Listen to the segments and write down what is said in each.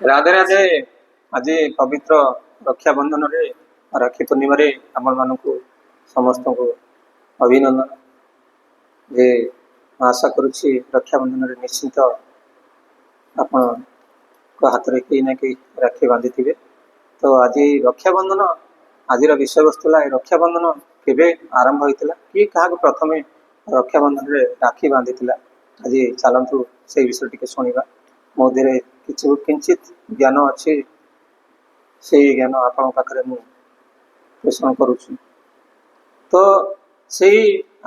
राधे राधे। आज पवित्र रक्षाबंधन रे राखी पूर्णिमा रे आपण मानक समस्त को अभिनंदन। जे आशा करुच्ची रक्षाबंधन रे निश्चित आपण हाथ में कहीं ना कहीं राखी बांधि थे। तो आज रक्षाबंधन आज विषय वस्तु है रक्षाबंधन केवे आरंभ होता कि क्या प्रथम रक्षाबंधन रे राखी बांधि आज चलतु से विषय टी शुणा मो दे किंचित ज्ञान अच्छे से ज्ञान आपण पाखे पोषण करुच्ची। तो से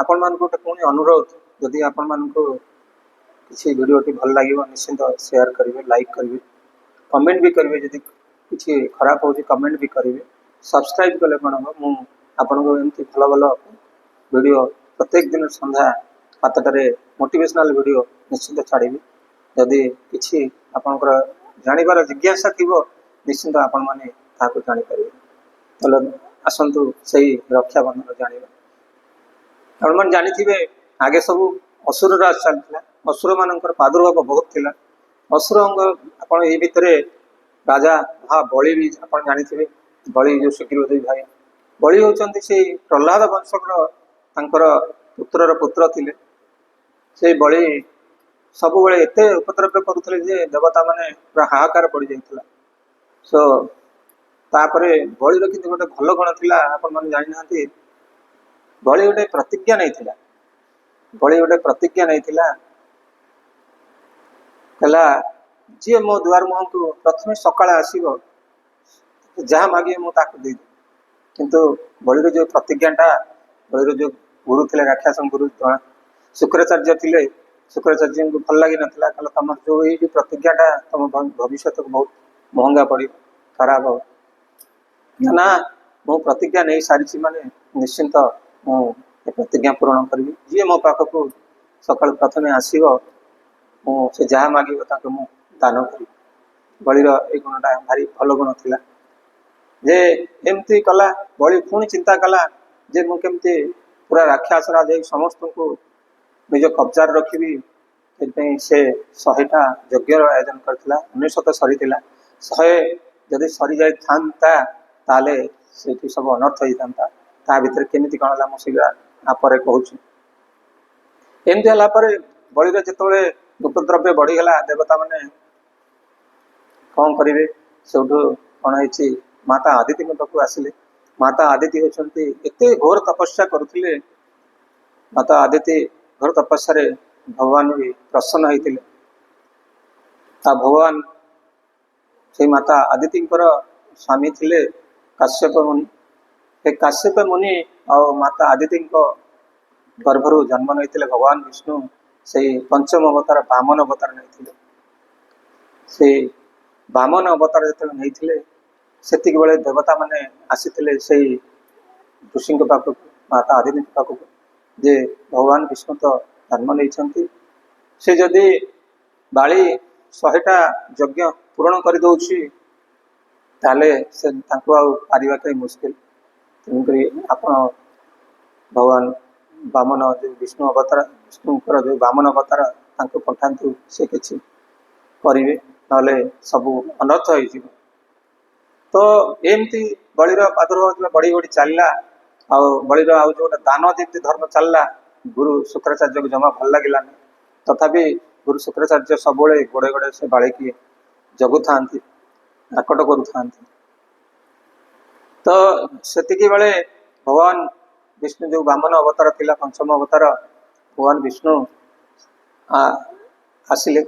आपण मान गोटे पुणी अनुरोध जदि आपण मान किसी वीडियो टी भल लगे निश्चिंत शेयर करेंगे लाइक करेंगे कमेंट भी करेंगे जदि किसी खराब हो कमेंट भी करेंगे सब्सक्राइब कले कौन हम मुझे भल भल वीडियो प्रत्येक दिन संध्या 7टार मोटिवेशनल वीडियो निश्चिंत छाड़ी जदि किसी आपणकर जानवर जिज्ञासा थी निश्चिंत आपण मैंने जापर तो आसतु से रक्षाबंधन जाना आप मैंने जानी आगे सब असुर राज चलता असुर मान प्रादुर्भाव बहुत थिला असुर आप भितर राजा महा बलि भी आप जानी बलि जो सुग्रीवदेवी भाई बलि होती से प्रहलाद वंशकर पुत्रर पुत्र थिले से बलि सब एत उपद्रव्य करुले जे देवता माने पूरा हाहाकार पड़ जाता। सो तापरे बलि कि गोटे भल गुण थी आपण मैंने जानी ना बलि गोटे प्रतिज्ञा नहीं थिला बलि गोटे प्रतिज्ञा नहीं थिला कहला जी मो दुआर मुह को प्रथम सकाଳେ आसो जहाँ मागे मुझे किंतु बलिर जो प्रतिज्ञाटा बलिर जो गुरु थे राक्षस गुरु शुक्राचार्य थे शुक्राचार्य को भल लगी ना कहला तुम जो ये प्रतिज्ञाटा तुम भविष्य को बहुत महंगा पड़ खराब हो ना मु प्रतिज्ञा नहीं सारी माने निश्चिंत मुझे प्रतिज्ञा पूरण करी जी मो पाखक सका प्रथम आसो से जहाँ मागे मुझे दान करी बलिर ये गुणटा भारी भल गुण थी जे एमती कला बलि पुणी चिंता कला जे मुझे पूरा राक्षस राज समस्त को निज कब्जार रखी से 100टा यज्ञ आयोजन करता 19 सरी 100 जदि सरी जाई था ताले से सब अनर्थ होता ता भीतर केमी कौन है मुझे आपर कहूँ एमती है बलिर जिते उपद्रव्य बढ़ीगला देवता मैंने कौन करेंगे सब कौन है माता आदित्य पाक आसिले माता आदित्य होती एत घोर तपस्या करुले माता आदित्य घोर तपस्या भगवान भी प्रसन्न होते भगवान से माता आदित्य स्वामी थे काश्यप मुनि से काश्यप मुनि और माता आदित्य गर्भर जन्म नहीं भगवान विष्णु से पंचम अवतार बामन अवतार नहीं से बामन अवतार जो नहीं से देवता माने आसी से ऋषि पाखक माता आदित्य पाखक जे भगवान विष्णु तो जन्म नहीं से जदि बाली 100टा यज्ञ पूरण कर दौची ताले से पारिबा कई मुश्किल तेणुक आप भगवान बामन जो विष्णु अवतार विष्णुकर जो बामन अवतार पठातु से किसी करेंगे ना सब अनर्थ हो। तो एमती बलिर प्रादुर्भाव बढ़ी बढ़ी चलला आ बलिर आउ जो दान जमी धर्म चलला गुरु शुक्राचार्य को जमा भल लगे तथापि गुरु शुक्राचार्य सब गोड़े गोड़े से बाड़ी की जगु था आकट करुता तो सेतिकी बेले भगवान विष्णु जो बामन अवतार थिला पंचम अवतार भगवान विष्णु आसिले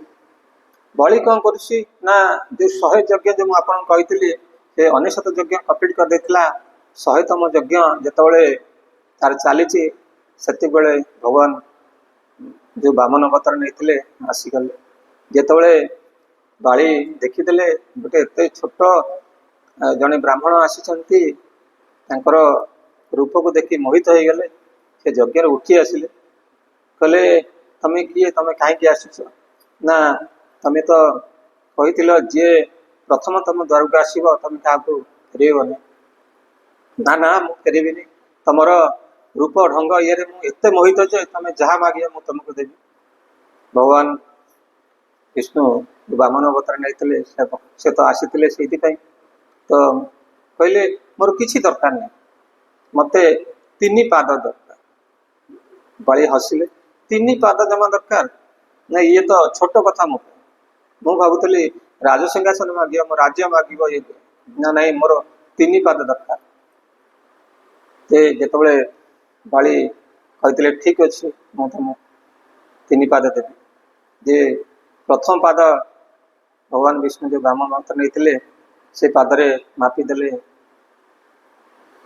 बलि कौन करुसी ना जो 100 यज्ञ जो आपन कही से 19 यज्ञ कम्प्लीट कर देथिला 100तम यज्ञ जितेबाला तार चली से भगवान जो बामन अवतार नहीं आसीगले जितेबाला बाली देखीदे गोटे एत छोट जड़े ब्राह्मण आसी रूप को देखी मोहित हो गले से यज्ञ उठी आसिले कहले तमें किए तमें कहीं आस ना तमें तो कही जी प्रथम तुम द्वार को आसो तुम क्या फेरबनी ना ना मुझे फेरबी तुम रूप ढंग ये एत मोहित जे तुम जहाँ मागे मुझे तुमको देवी भगवान विष्णु बामन अवतार नहीं से तो आसी से तो कहले मोर किसी दरकार नहीं मते 3 पाद दरकार। बड़ी हसिले 3 पाद जमा दरकार ना ये तो छोट कथा मु भावुली राज सिंहासन माग मो राज्य माग ये ना नहीं मोर 3 पाद दरकार। जिते बाली कहते ठीक अच्छे मुझे तुम 3 पाद देवी जे प्रथम पाद भगवान विष्णु जो ब्राह्मण मंत्र नहीं से पादरे मापिदेले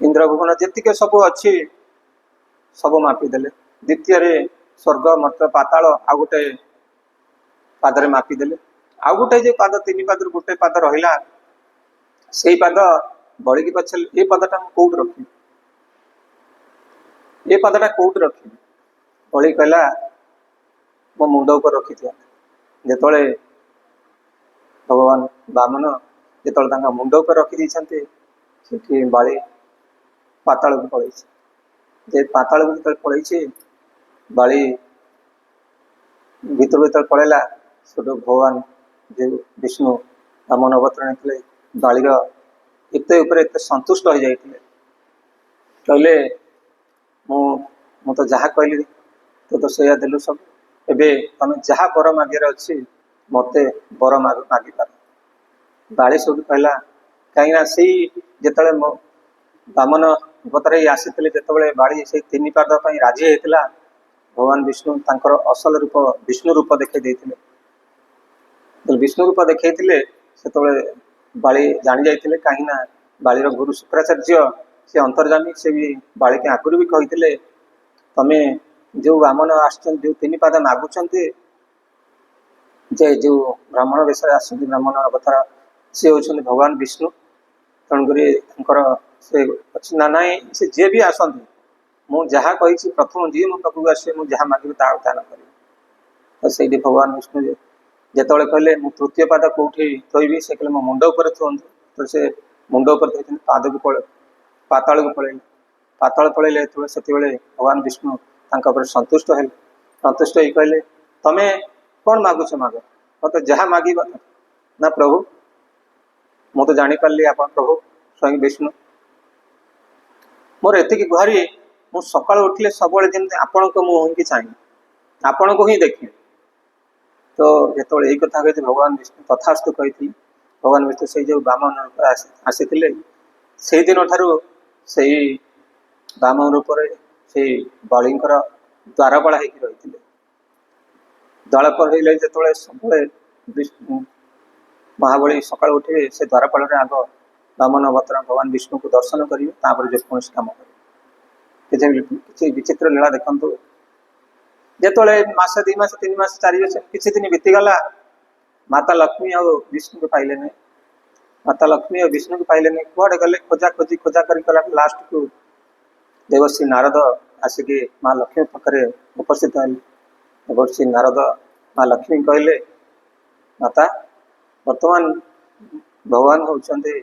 इंद्र भुवन जी सब अच्छी सब मापिदेले। द्वितीय स्वर्ग मर्त्य पाताल आ गोटे पादरे मापिदेले आउ गोटे जो पाद 3 पाद गोटे पाद रहा से पाद बड़ी पचार ये पदटा कौट रखी ये पदटा कौट रखी बड़ी कहला मो मुंड ऊपर रखी था जिते भगवान बामन जो मुंड ऊपर रखी से बाली पाताल को पलैसे पाताल को जो पलैसे बाली भीतर भीतर पलैला से भगवान जो विष्णु बामन अवतार नहीं बालीर एत संतुष्ट हो जाते कहले मु तो जहाँ कहली तो सैया देलु सब एबे तुम जहाँ बर मागे अच्छी मत बर मागी पार। बाली सब कहला कहीं से जिते बामन अवतार आसी जो बाली से 3 पाद राजी होता भगवान विष्णु तांकर असल रूप विष्णु रूप देखते विष्णु रूप देखते से बाली जानी जाते कहीं बालीर गुरु शुक्राचार्य से अंतर्जामी से भी बाली के आगुरी भी कहते तमें जो बामन आस जो 3 पाद मागुंट जे जो ब्राह्मण वेश ब्राह्मण अवतार सी होती भगवान विष्णु तेणुक से अच्छी ना नाई से जे भी आसती मुझे जहाँ कही प्रथम जी मो पाक आसे मुझे जहाँ मागे दान कर से भगवान विष्णु जिते कहले मु तृतीय पाद कौटी थोबी से कहले मो मुंड उपर थुअंतु तो से मुंड उपर थी पाद को पड़े पाताल को पलैले से भगवान विष्णु संतुष्ट है संतुष्ट हो कहले तमें कौन मागुच माग मत जहाँ माग ना प्रभु मु तो जापारि आप प्रभु स्वयं विष्णु मोर एति गुहारी मु सका उठिले सब आपण को मुँह की चाहिए आपण को ही देखी तो जो यही कथा कही भगवान विष्णु तथास्तु कही भगवान विष्णु से जो बामन आसी से दिन ठारू से बामन रूप से बलिंकर द्वारपाल होती रही द्वारपाल जो सब विष्णु महाबली सका उठे से द्वारपाल आग बामन अवतार भगवान विष्णु को दर्शन करेंगे जो कौन कम करेंगे किसी विचित्र लीला देखु जो मस 2 मास 3 मास 4 मास किसी दिन बीतीगला माता लक्ष्मी और विष्णु को पाइले नहीं माता लक्ष्मी और विष्णु को पाइले नहीं कौड़े गले खोजा खोजी खोजा कर लास्ट को देवर्षि नारद आसिक माँ लक्ष्मी पाखे उपस्थित है। देवर्षि नारद माँ लक्ष्मी कहले माता वर्तमान भगवान होती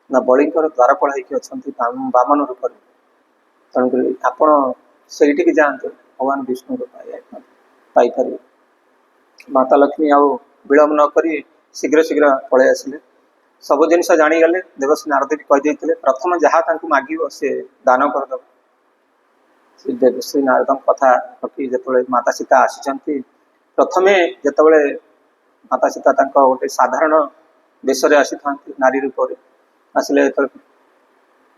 ना बलिंकर द्वारपाल होती बामन रूप तेणुक आपण से जातु भगवान विष्णु को पाइपर। माता लक्ष्मी आउ विलम्ब नक शीघ्र शीघ्र पलि आसिले सब जिनस जाणीगले देवर्षि नारद भी कहीदे प्रथम जहाँ माग से दान करद देवर्षि नारद कथा रखी जो माता सीता आसी प्रथमे जिते माता सीता गोटे साधारण बेश आसी था नारी रूप आसिले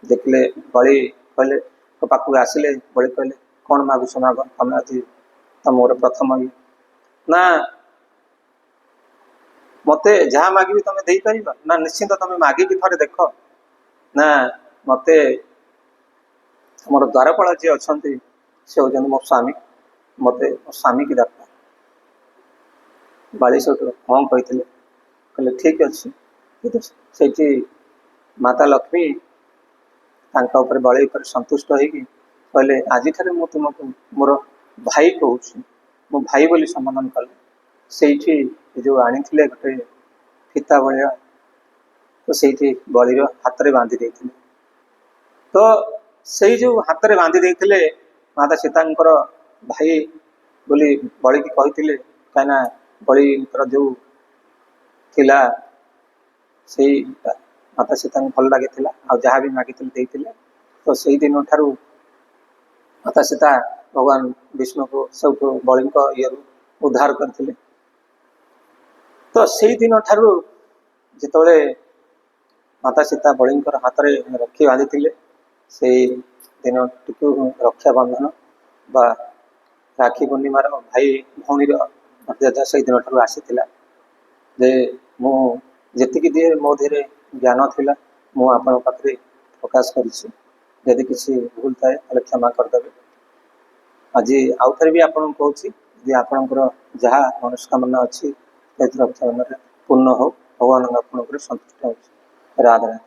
देखले बलि कहले तो पाखक आसिले बलि कहले कौन मागुच माग तुम आज तुम मोर प्रथम ना मते जहाँ मागी तुम दे पार ना निश्चिंत तुम मागिकी थे देख ना मते मोर द्वारपाल जी अच्छा से होती मो स्वामी मते मो स्वामी की दरकार। बाली सब हाँ कही कहले ठीक अच्छे से माता लक्ष्मी तांका बलि संतुष्ट होगी कहले आज ठारे मु तुमको मोर भाई कहूँ मो भाई बोली संबोधन कले से जो आनी गोटे फीता भाया तो से बलिर हाथ में बांधि देते तो से जो हाथ में बांधि देते माता सीता भाई बोली बलि की कही कहीं बलिंकर जो ଥିଲା ସେଇଟା ମାତା ସୀତାଙ୍କୁ ଭଲ ଲାଗିଥିଲା ଆଉ ଯାହା ବି ମାଗିଥିଲେ ଦେଇଥିଲେ। ତ ସେଇ ଦିନ ଠାରୁ ମାତା ସୀତା ଭଗବାନ ବିଷ୍ଣୁକୁ ସବୁଠୁ ବଳିଙ୍କ ଇଏରୁ ଉଦ୍ଧାର କରିଥିଲେ। ତ ସେଇ ଦିନ ଠାରୁ ଯେତେବେଳେ ମାତା ସୀତା ବଳିଙ୍କର ହାତରେ ରଖି ବାନ୍ଧିଥିଲେ, ସେଇ ଦିନଟିକୁ ରକ୍ଷାବନ୍ଧନ ବା ରାକ୍ଷୀ ପୂର୍ଣ୍ଣିମାର ଭାଇ ଭଉଣୀର ମର୍ଯ୍ୟାଦା ସେଇ ଦିନଠାରୁ ଆସିଥିଲା। ଯେ ମୁଁ ଯେତିକି ଦିଏ ମୋ ଦେହରେ ଜ୍ଞାନ ଥିଲା ମୁଁ ଆପଣଙ୍କ ପାଖରେ ପ୍ରକାଶ କରିଛି। ଯଦି କିଛି ଭୁଲ ଥାଏ ତାହେଲେ କ୍ଷମା କରିଦେବେ। ଆଜି ଆଉ ଥରେ ବି ଆପଣଙ୍କୁ କହୁଛି, ଯଦି ଆପଣଙ୍କର ଯାହା ମନସ୍କାମନା ଅଛି ସେଥିରେ ରକ୍ଷାବନ୍ଧନରେ ପୂର୍ଣ୍ଣ ହଉ, ଭଗବାନଙ୍କ ଆପଣଙ୍କ ଉପରେ ସନ୍ତୁଷ୍ଟ ହେଉଛି। ରାଧେ ରାଧେ।